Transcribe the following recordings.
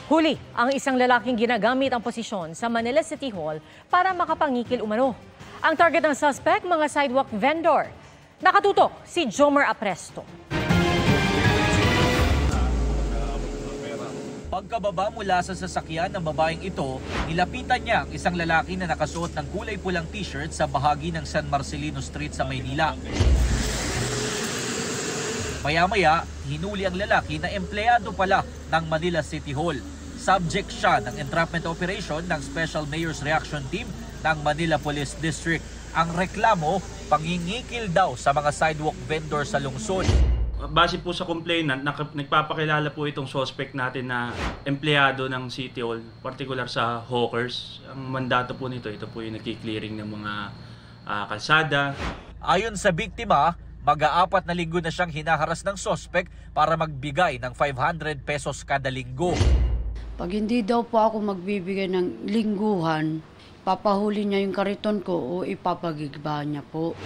Huli ang isang lalaking ginagamit ang posisyon sa Manila City Hall para makapangikil umano. Ang target ng suspect, mga sidewalk vendor. Nakatutok si Jomer Apresto. Pagkababa mula sa sasakyan ng babaeng ito, nilapitan niya ang isang lalaki na nakasuot ng kulay pulang t-shirt sa bahagi ng San Marcelino Street sa Maynila. Maya-maya, hinuli ang lalaki na empleyado pala ng Manila City Hall. Subject siya ng entrapment operation ng Special Mayor's Reaction Team ng Manila Police District. Ang reklamo, pangingikil daw sa mga sidewalk vendor sa lungsod. Base po sa complainant, nagpapakilala po itong suspect natin na empleyado ng City Hall, particular sa hawkers. Ang mandato po nito, ito po yung nagki-clearing ng mga kalsada. Ayon sa biktima, mag-aapat na linggo na siyang hinaharas ng suspect para magbigay ng 500 pesos kada linggo. Pag hindi daw po ako magbibigay ng lingguhan, papahuli niya yung kariton ko o ipapagigba niya po.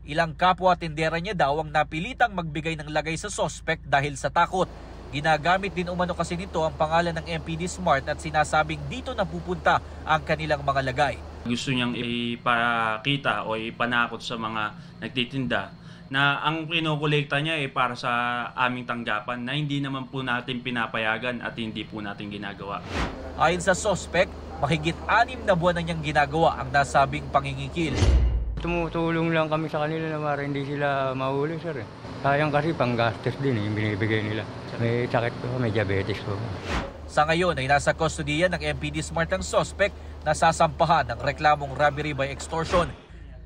Ilang kapwa-tindera niya daw ang napilitang magbigay ng lagay sa suspect dahil sa takot. Ginagamit din umano kasi nito ang pangalan ng MPD Smart at sinasabing dito napupunta ang kanilang mga lagay. Gusto niyang ipakita o ipanakot sa mga nagtitinda na ang kinokolekta niya ay para sa aming tanggapan na hindi naman po natin pinapayagan at hindi po natin ginagawa. Ayon sa suspect, mahigit 6 na buwan na niyang ginagawa ang nasabing pangingikil. Tumutulong lang kami sa kanila na para hindi sila mahuli, sir. Sayang kasi panggastos din yung binibigay nila. May sakit ko, may diabetes ko. Sa ngayon ay nasa kustodiya ng MPD Smart ang suspect na sasampahan ng reklamong robbery by extortion.